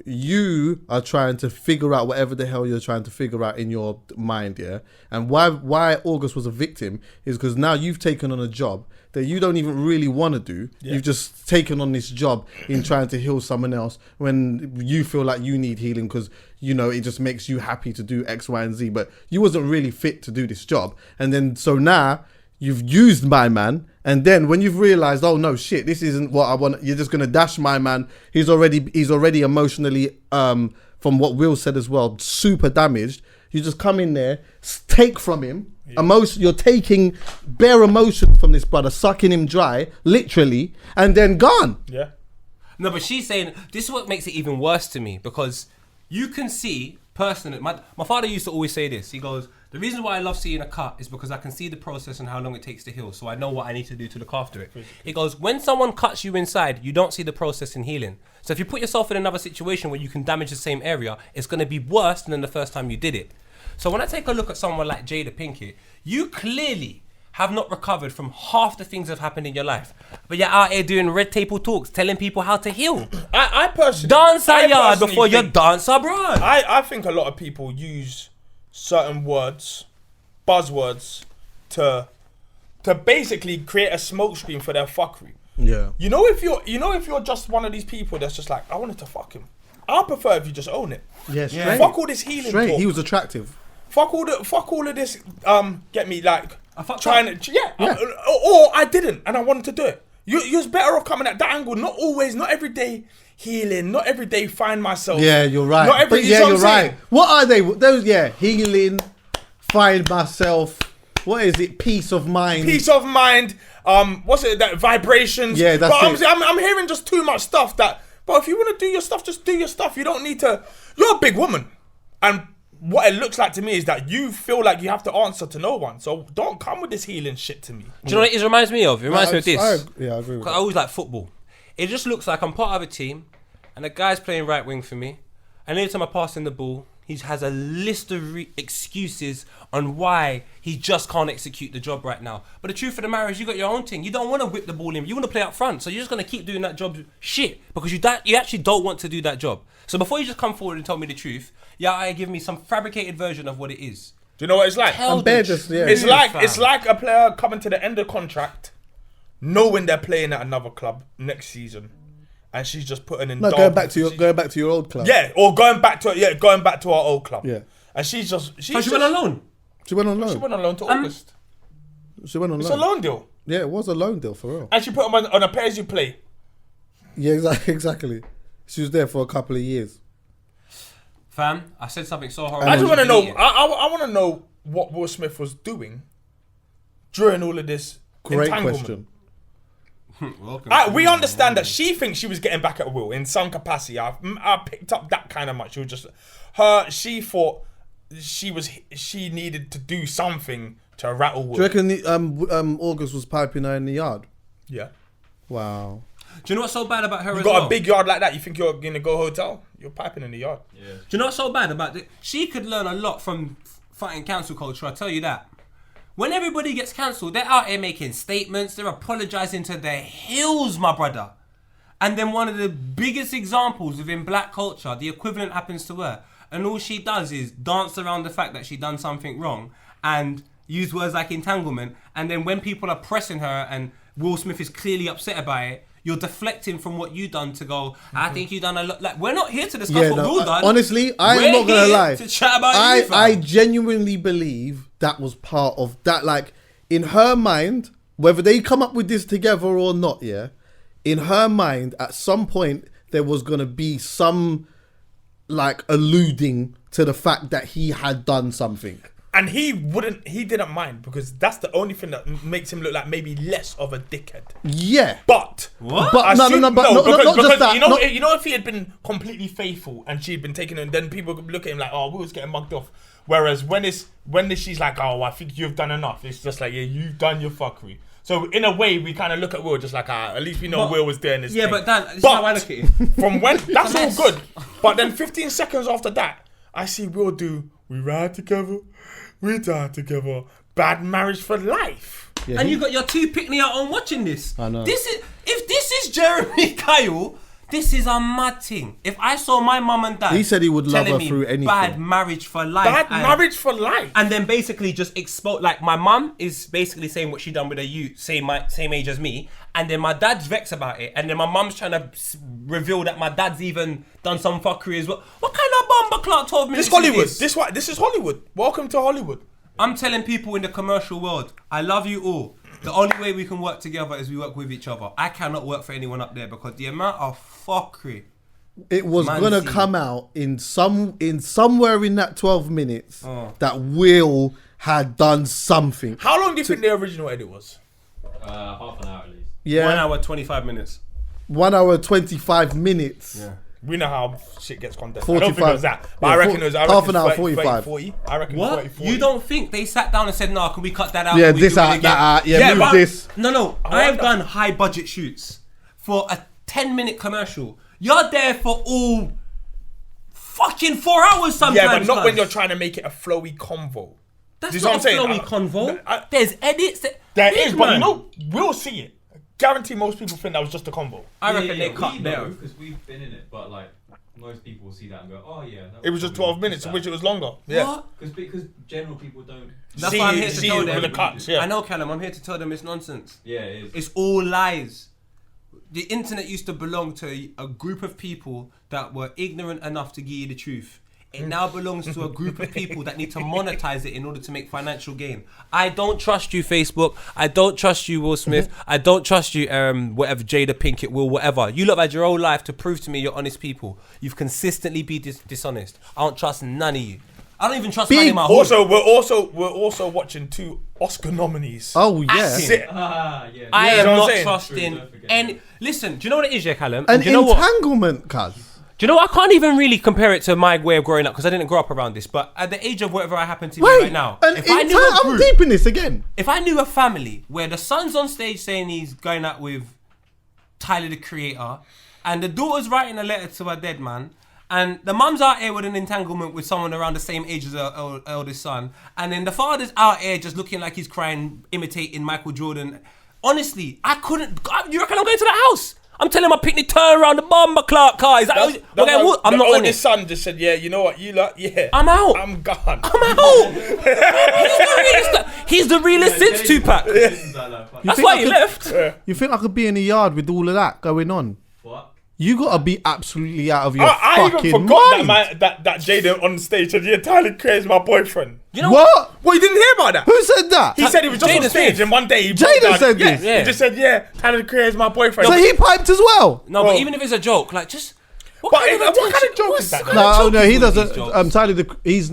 you are trying to figure out whatever the hell you're trying to figure out in your mind, yeah? And why August was a victim is because now you've taken on a job that you don't even really want to do. Yeah. You've just taken on this job in trying to heal someone else when you feel like you need healing because, you know, it just makes you happy to do X, Y, and Z, but you wasn't really fit to do this job. And then, so now you've used my man, and then when you've realized, oh no, shit, this isn't what I want, you're just gonna dash my man. He's already emotionally, from what Will said as well, super damaged. You just come in there, take from him. You're taking bare emotion from this brother, sucking him dry, literally, and then gone. Yeah. No, but she's saying this is what makes it even worse to me because you can see personally. My father used to always say this. He goes, the reason why I love seeing a cut is because I can see the process and how long it takes to heal, so I know what I need to do to look after it. He goes, when someone cuts you inside, you don't see the process in healing. So if you put yourself in another situation where you can damage the same area, it's going to be worse than the first time you did it. So when I take a look at someone like Jada Pinkett, you clearly have not recovered from half the things that have happened in your life. But you're out here doing red table talks, telling people how to heal. I personally... Dance a yard personally before you think- dance abroad. I think a lot of people use certain words, buzzwords, to basically create a smokescreen for their fuckery. Yeah. You know if you're just one of these people that's just like, I wanted to fuck him. I prefer if you just own it. Yeah, straight. Fuck all this healing talk. He was attractive. Fuck all of this. Get me like I fucked trying up. to or I didn't and I wanted to do it. You was better off coming at that angle. Not every day healing. Not every day find myself. Yeah, you're right. Not every. But yeah, you're right. What are they? Those, yeah, healing, find myself. What is it? Peace of mind. Peace of mind. What's it? That vibrations. Yeah, that's but it. I'm hearing just too much stuff. But if you want to do your stuff, just do your stuff. You don't need to. You're a big woman, and what it looks like to me is that you feel like you have to answer to no one. So don't come with this healing shit to me. Do you know what it reminds me of? It reminds me of this. I agree with I that. always like football. It just looks like I'm part of a team and the guy's playing right wing for me. And every time I pass him the ball, he has a list of excuses on why he just can't execute the job right now. But the truth of the matter is you got your own thing. You don't want to whip the ball in. You want to play up front. So you're just going to keep doing that job shit because you actually don't want to do that job. So before you just come forward and tell me the truth, give me some fabricated version of what it is. Do you know what it's like? It's like a player coming to the end of contract, knowing they're playing at another club next season, and she's just putting in. No, going back to your old club. Yeah, or going back to our old club. Yeah, and she went on loan. She went on loan. She went on loan to August. She went on It's loan. a loan deal. Yeah, it was a loan deal for real. And she put him on a pay as you play. Yeah, exactly. She was there for a couple of years. Fam, I said something so horrible. I just want to know. I want to know what Will Smith was doing during all of this Great entanglement. question. We understand that she thinks she was getting back at Will in some capacity. I picked up that kind of much. She was just she thought she needed to do something to rattle Will. Do you reckon August was piping her in the yard? Yeah. Wow. Do you know what's so bad about her You as got well? a big yard like that, you think you're gonna go hotel? You're piping in the yard. Yeah. Do you know what's so bad about it? She could learn a lot from fighting cancel culture, I'll tell you that. When everybody gets cancelled, they're out here making statements, they're apologising to their hills, my brother. And then one of the biggest examples within black culture, the equivalent happens to her. And all she does is dance around the fact that she done something wrong and use words like entanglement. And then when people are pressing her and Will Smith is clearly upset about it, you're deflecting from what you done to go, I think you done a lot. Like, we're not here to discuss what Will done. Honestly, I'm We're not gonna here lie. to chat about you, fam. I genuinely believe that was part of that. Like, in her mind, whether they come up with this together or not, yeah, in her mind, at some point there was gonna be some like alluding to the fact that he had done something. And he didn't mind because that's the only thing that makes him look like maybe less of a dickhead. Yeah. But What? But no, not just that. You know, if he had been completely faithful and she'd been taken, and then people would look at him like, oh, Will's getting mugged off. Whereas when she's like, oh, I think you've done enough, it's just like, yeah, you've done your fuckery. So in a way, we kind of look at Will just like, at least we know Will was there in his Yeah, thing. but Dan, this is how I look at it. From when that's all mess. good, but then 15 seconds after that, I see Will do. We ride together, we die together. Bad marriage for life. Yeah, And you got your two pick me out on watching this. I know. If this is Jeremy Kyle, this is a mad thing. If I saw my mum and dad, He said he would love telling her me through anything. Bad marriage for life. Bad marriage for life. And then basically just expose. Like, my mum is basically saying what she done with her youth, same age as me. And then my dad's vexed about it. And then my mum's trying to reveal that my dad's even done some fuckery as well. What kind of bomber clock 12 minutes? This Hollywood. Is this? This is Hollywood. Welcome to Hollywood. I'm telling people in the commercial world, I love you all. The only way we can work together is we work with each other. I cannot work for anyone up there because the amount of fuckery. it was Man gonna City. come out in somewhere in that 12 minutes that Will had done something. How long do you think the original edit was? Half an hour at least. Yeah. 1 hour, 25 minutes. 1 hour 25 minutes. Yeah. We know how shit gets condensed. 45. I don't think it was that. But Yeah, I reckon it was half an hour, 30, 45. 40. I reckon What? 30, 40. You don't think they sat down and said, "No, can we cut that out? Yeah, Can we this do it out, again?" that out. Yeah, move but- this. No. I I've wonder. done high budget shoots for a 10-minute commercial. You're there for all fucking 4 hours sometimes. Yeah, but not cuz. when you're trying to make it a flowy convo. That's You know not what I'm a saying? flowy convo. I- There's edits. There Big is, but man. you know, we'll see it. Guarantee most people think that was just a convo. I reckon they we cut know there. because we've been in it, but like most people will see that and go, oh yeah. It was just 12 minutes, in which it was longer. Yeah. What? Because general people don't. That's See why I'm it- here to see tell it them. with the cuts, yeah. I know, Callum. I'm here to tell them it's nonsense. Yeah, it is. It's all lies. The internet used to belong to a group of people that were ignorant enough to give you the truth. It now belongs to a group of people that need to monetize it in order to make financial gain. I don't trust you, Facebook. I don't trust you, Will Smith. I don't trust you, whatever, Jada Pinkett, Will, whatever. You look at your whole life to prove to me you're honest people. You've consistently been dishonest. I don't trust none of you. I don't even trust man in my hood. Also, we're also watching 2 Oscar nominees. Oh yeah. Acting. Sit. Yeah. I You am know what I'm not saying? trusting Don't forget any. Listen, do you know what it is, yeah, Callum? An do you know what? entanglement, cuz. Do you know what? I can't even really compare it to my way of growing up because I didn't grow up around this. But at the age of whatever I happen to be right now, I'm deep in this again. if I knew a family where the son's on stage saying he's going out with Tyler the Creator, and the daughter's writing a letter to her dead man, and the mum's out here with an entanglement with someone around the same age as her eldest son, and then the father's out here just looking like he's crying, imitating Michael Jordan. Honestly, I couldn't. You reckon I'm going to the house? I'm telling my picnic turn around the bomber Clark car. Is that? I'm not on it. His son just said, "Yeah, you know what, you lot, yeah, I'm out. I'm gone. I'm out. He's the realest since Tupac. That's why he left. You think I could be in the yard with all of that going on? What? You gotta be absolutely out of your I fucking even forgot mind. that Jada on stage said, "Yeah, Tyler Creator's my boyfriend." You know What? Well, you didn't hear about that. Who said that? He said he was just Jada on stage, Smith. and one day he Jada broke down. said Yeah, this? Yeah. He just said, "Yeah, Tyler Creator's my boyfriend." So he piped as well. No, Well- but even if it's a joke, like just what But kind of what kind of attention- joke what's is that? the kind No, of joke no, is he all these doesn't. jokes? Tyler, he's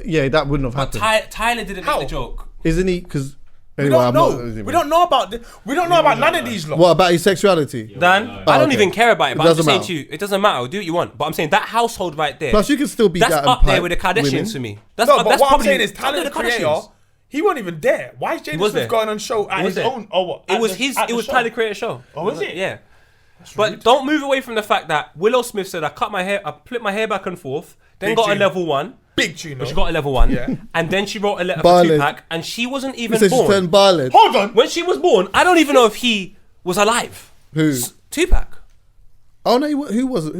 yeah, that wouldn't have But happened, Tyler didn't How? make the joke. isn't he? Because We Anyway, don't know. We don't know about this. We don't know about none of these lot. What about his sexuality? Dan, I don't okay. even care about it, but It I'm just doesn't saying to you, it doesn't matter. Do what you want. But I'm saying that household right there. Plus, you can still be that's that up and there pipe with the Kardashians women. for me. That's No, up, but that's what I'm probably saying is, under talent the creator, Kardashians. he wasn't even there. Why is Jada was Smith there. going on show at his there. own? Oh, what? It was his. It was Tyler Creator show. Oh, was it? Yeah. But don't move away from the fact that Willow Smith said I cut my hair, I flipped my hair back and forth, then Big got tune. a level 1. Big tune. But she got a level 1, Yeah. and then she wrote a letter for Ballad. Tupac, and she wasn't He even said she born. turned ballad. Hold on. When she was born, I don't even know if he was alive. Who? Tupac. Oh no, who wasn't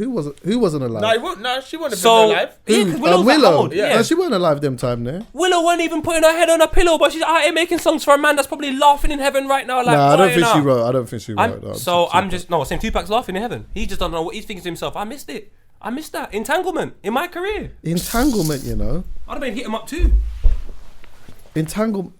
alive? No, he wouldn't. No, she wouldn't have So been alive. yeah, 'cause Willow's that Willow. old, yeah. No, she weren't alive them time there. Willow wasn't even putting her head on a pillow, but she's out here making songs for a man that's probably laughing in heaven right now. Like, Nah, I don't think crying she out. wrote. I don't think she wrote. I'm saying Tupac's laughing in heaven. He just don't know what he's thinking to himself. I missed it. I missed that entanglement in my career. Entanglement, you know. I'd have been hit him up too.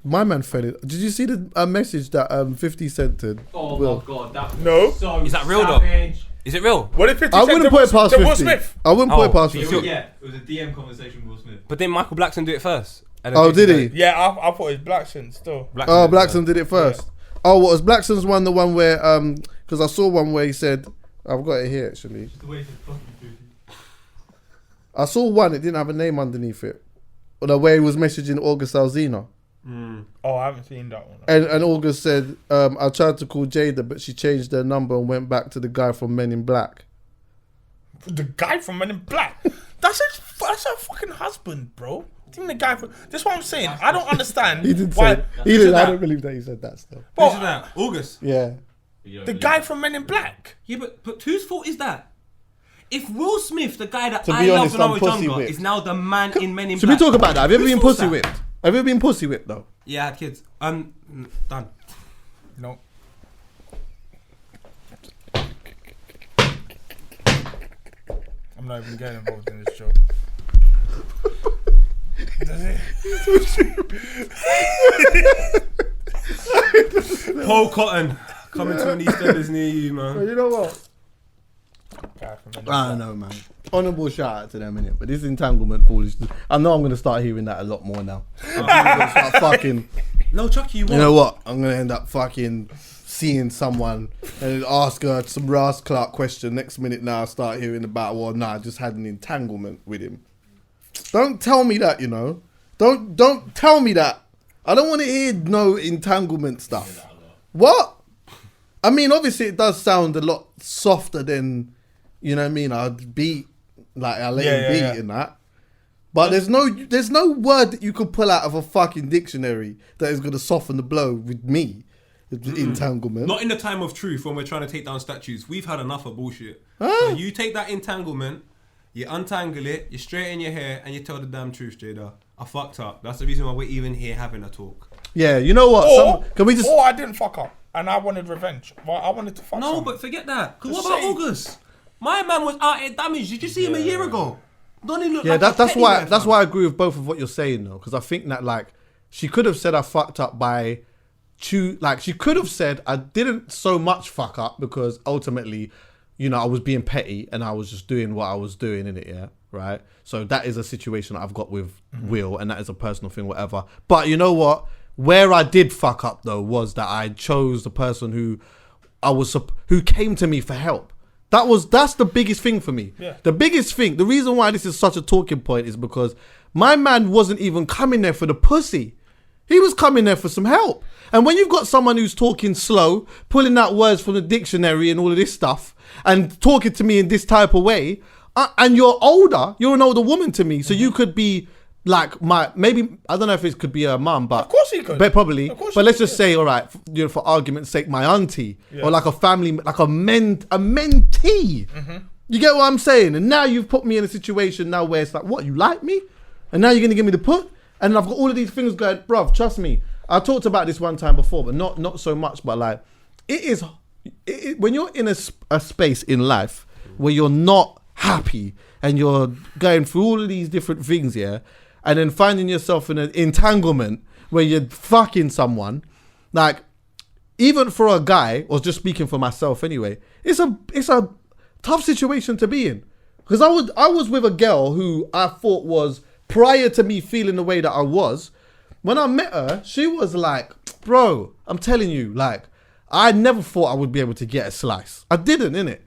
My man fell in. Did you see the message that 50 Cent did? Oh Will? my god, that was No. so Is that real though? savage. Is it real? What if 50 I Cent wouldn't to put it past to Will 50. Smith? I wouldn't put it Oh, past so you 50. feel- Yeah, it was a DM conversation with Will Smith. But didn't Michael Blackson do it first? And then Oh, 50 did he? Yeah, I thought it was Blackson still. Blackson Oh, did it Blackson did it first. Oh, what was Blackson's one? The one where because I saw one where he said, I've got it here actually. Just the way he said fucking food. I saw one. It didn't have a name underneath it. Or the way he was messaging August Alsina. Oh, I haven't seen that one. And August said, I tried to call Jada, but she changed her number and went back to the guy from Men in Black. The guy from Men in Black. That's her fucking husband, bro. I think the guy from. That's what I'm saying. I don't understand. He did why. say. He did. I don't believe that he said that stuff. Who's But that? August. Yeah. the guy from Men in Black. Yeah, but whose fault is that? If Will Smith, the guy that To I be love honest, when I I'm was pussy younger, whipped. is now the man in Men in Should we Black. talk about that? Have you ever Whose been fault's pussy that? whipped? Have you ever been pussy whipped though? Yeah, I had kids. Done. No. I'm not even getting involved in this joke. Paul Cotton coming to an EastEnders near you, man. You know what? Guy from Men in I Black. don't know, man. Honourable shout out to them, innit? But this entanglement foolishness. I know I'm going to start hearing that a lot more now. I'm going to start fucking. No, Chuckie, you You won't. know what? I'm going to end up fucking seeing someone and ask her some Ras Clark question. Next minute now I start hearing about, well, nah, I just had an entanglement with him. Don't tell me that, you know. Don't tell me that. I don't want to hear no entanglement stuff. What? I mean, obviously it does sound a lot softer than, you know what I mean, I'd beat, like I let him beat in that. But there's no word that you could pull out of a fucking dictionary that is going to soften the blow with me. Entanglement. Not in the time of truth when we're trying to take down statues. We've had enough of bullshit. Huh? So you take that entanglement, you untangle it, you straighten your hair, and you tell the damn truth, Jada. I fucked up. That's the reason why we're even here having a talk. Yeah, you know what? Can we just... Or I didn't fuck up and I wanted revenge. Well, I wanted to fuck No, someone. but forget that. Because what Just about say- August? My man was out here damaged. Did you see him a year ago? Don't he look Yeah, like that's a teddy why bear, that's fam? why I agree with both of what you're saying though, because I think that like she could have said I fucked up by she could have said I didn't so much fuck up because ultimately, you know, I was being petty and I was just doing what I was doing in it, yeah, right. So that is a situation I've got with Will, and that is a personal thing, whatever. But you know what? Where I did fuck up though was that I chose the person who came to me for help. That's the biggest thing for me. Yeah. The biggest thing, the reason why this is such a talking point is because my man wasn't even coming there for the pussy. He was coming there for some help. And when you've got someone who's talking slow, pulling out words from the dictionary and all of this stuff, and talking to me in this type of way, and you're an older woman to me, so you could be like maybe, I don't know if it could be her mum, but... Of course he could. But probably. Of course But he let's could, just say, all right, for argument's sake, my auntie, or like a family, like a mentee. You get what I'm saying? And now you've put me in a situation now where it's like, what, you like me? And now you're going to give me the put? And I've got all of these things going, bruv, trust me. I talked about this one time before, but not so much. But like, when you're in a space in life where you're not happy and you're going through all of these different things, yeah, and then finding yourself in an entanglement where you're fucking someone, like, even for a guy, or just speaking for myself anyway, it's a tough situation to be in. Because I was with a girl who I thought was, prior to me feeling the way that I was, when I met her, she was like, bro, I'm telling you, like, I never thought I would be able to get a slice. I didn't, innit?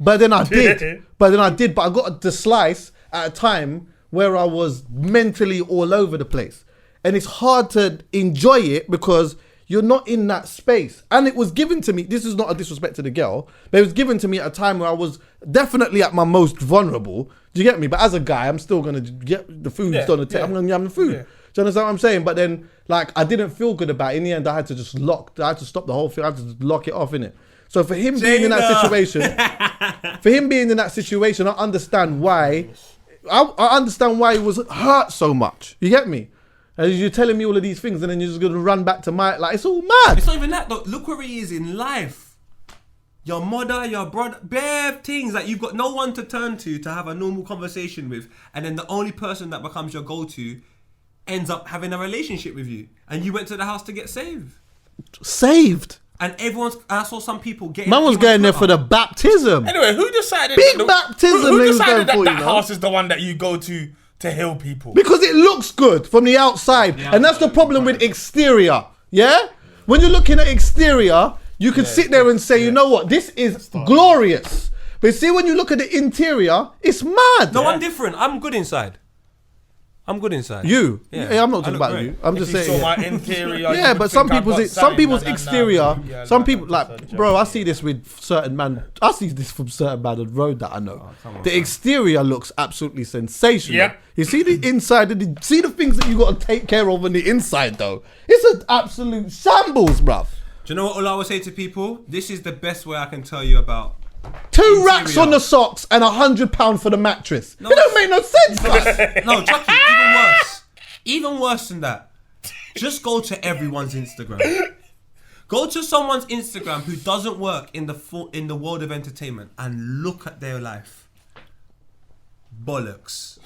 But then I did. But I got the slice at a time where I was mentally all over the place. And it's hard to enjoy it because you're not in that space. And it was given to me, this is not a disrespect to the girl, but it was given to me at a time where I was definitely at my most vulnerable. Do you get me? But as a guy, I'm still going to get the food on the table. I'm going to yam the food. Yeah. Do you understand what I'm saying? But then, like, I didn't feel good about it. In the end, I had to just I had to stop the whole thing. I had to just lock it off, innit? So for him being in that situation, I understand why. I understand why he was hurt so much. You get me? And you're telling me all of these things, and then you're just gonna run back to like, it's all mad. It's not even that though. Look where he is in life. Your mother, your brother, bare things that you've got no one to turn to have a normal conversation with, and then the only person that becomes your go-to ends up having a relationship with you, and you went to the house to get saved. And I saw some people getting. Man was going there for the baptism. Anyway, who decided? Baptism. Who decided that house is the one that you go to heal people? Because it looks good from the outside, and that's the problem with exterior. Yeah, when you're looking at exterior, you can sit there and say, you know what, this is glorious. But see, when you look at the interior, it's mad. No, I'm different. I'm good inside. You? Yeah, I'm not talking about you. I'm just saying. My interior. Yeah, but some people's exterior. Some people like, bro. I see this with certain man. I see this from certain man on the road that I know. The exterior looks absolutely sensational. Yeah. You see the inside. See the things that you got to take care of on the inside though. It's an absolute shambles, bruv. Do you know what all I would say to people? This is the best way I can tell you about. 2 racks on the socks and £100 for the mattress. It don't make no sense. No, Chuckie, even worse than that. Just go to everyone's Instagram. Go to someone's Instagram who doesn't work in the world of entertainment and look at their life. Bollocks.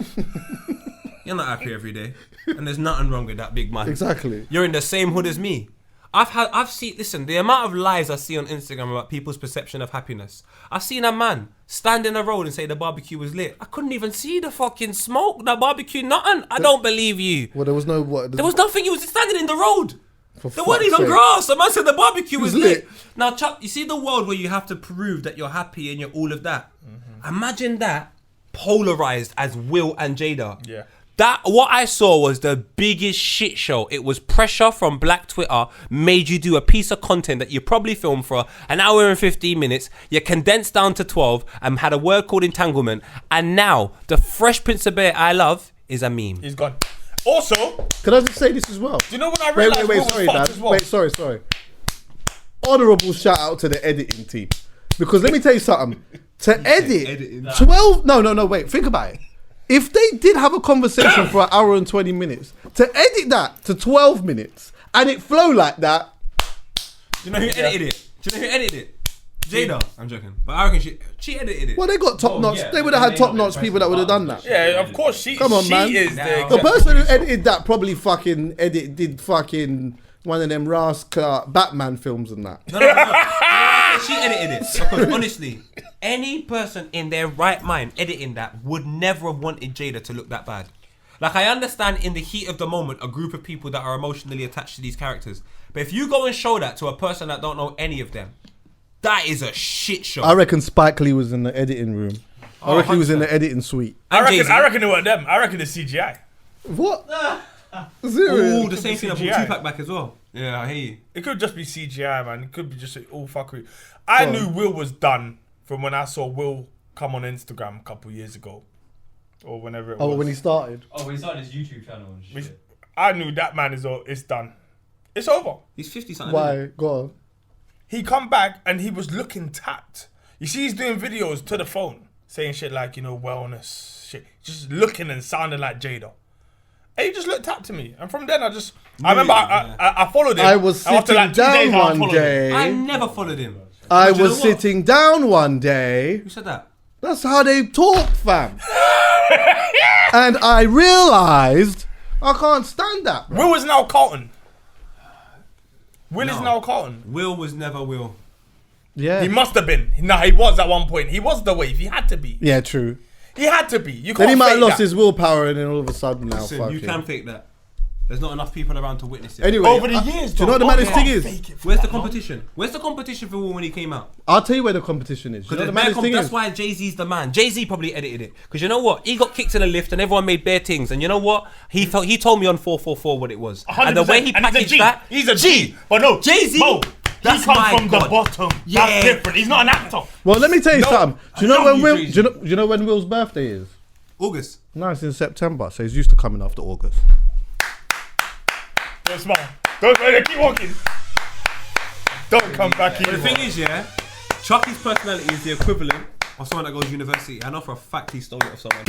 You're not happy every day, and there's nothing wrong with that, big man. Exactly. You're in the same hood as me. I've seen, listen, the amount of lies I see on Instagram about people's perception of happiness. I've seen a man stand in a road and say the barbecue was lit. I couldn't even see the fucking smoke, the barbecue, nothing. I don't believe you. Well, there was no what? There was nothing. He was standing in the road. There wasn't even grass. The man said the barbecue was lit. Now, Chuck, you see the world where you have to prove that you're happy and you're all of that. Mm-hmm. Imagine that polarized as Will and Jada. Yeah. That, what I saw was the biggest shit show. It was pressure from Black Twitter, made you do a piece of content that you probably filmed for an hour and 15 minutes. You condensed down to 12 and had a word called Entanglement. And now, the Fresh Prince of Bel-Air I love is a meme. He's gone. Also, can I just say this as well? Do you know when I realized wait, sorry, Dad. As well? Wait, sorry. Honourable shout out to the editing team. Because let me tell you something. To edit 12... No, wait. Think about it. If they did have a conversation for an hour and 20 minutes, to edit that to 12 minutes and it flow like that. Do you know who edited it? Jada. I'm joking. But I reckon she edited it. Well, they got top notch. They would have had top notch people that would have done that. Yeah, of course. Come on, man. The person who edited that probably did one of them rascal Batman films and that. No. She edited it. Because honestly, any person in their right mind editing that would never have wanted Jada to look that bad. Like, I understand in the heat of the moment, a group of people that are emotionally attached to these characters. But if you go and show that to a person that don't know any of them, that is a shit show. I reckon Spike Lee was in the editing room. I reckon he was in the editing suite. I reckon it was them. I reckon it's CGI. What? Serious? Oh, the same thing I brought Tupac back as well. Yeah, I hear you. It could just be CGI, man. It could be just all fuckery. I knew Will was done from when I saw Will come on Instagram a couple years ago. Or whenever it was. Oh, when he started? Oh, when he started his YouTube channel and shit. I knew that man it's done. It's over. He's 50-something. Why? Go on. He come back and he was looking tapped. You see he's doing videos to the phone. Saying shit like, wellness, shit. Just looking and sounding like Jada. And he just looked up to me. And from then I remember I followed him. I was sitting down one day. I never followed him. I was sitting down one day. Who said that? That's how they talk, fam. And I realised I can't stand that, bro. Will is now Carlton. Will is now Carlton. Will was never Will. Yeah. He must have been. No, he was at one point. He was the wave. He had to be. Yeah, true. He had to be. You can't then he might have fake lost that. his willpower and then all of a sudden now, Listen, you can fake that. There's not enough people around to witness it. Anyway, Over the years, do you know what the maddest thing is? Where's the competition? Where's the competition for Will when he came out? I'll tell you where the competition is. You know what the maddest thing That's is? why Jay-Z's the man. Jay-Z probably edited it. Because you know what? He got kicked in the lift and everyone made bare things. And you know what? He told me on 444 what it was. 100%. And the way he packaged that. He's a G. But no, Jay-Z. Mo, That's he comes my from God. the bottom. Yeah. That's different. He's not an actor. Well, let me tell you something. Do you know I when love Will? you, Do you know when Will's birthday is? August. No, it's in September, so he's used to coming after August. Don't smile. Don't keep walking. Don't come back here. But the thing is, yeah, Chucky's personality is the equivalent of someone that goes to university. I know for a fact he stole it off someone.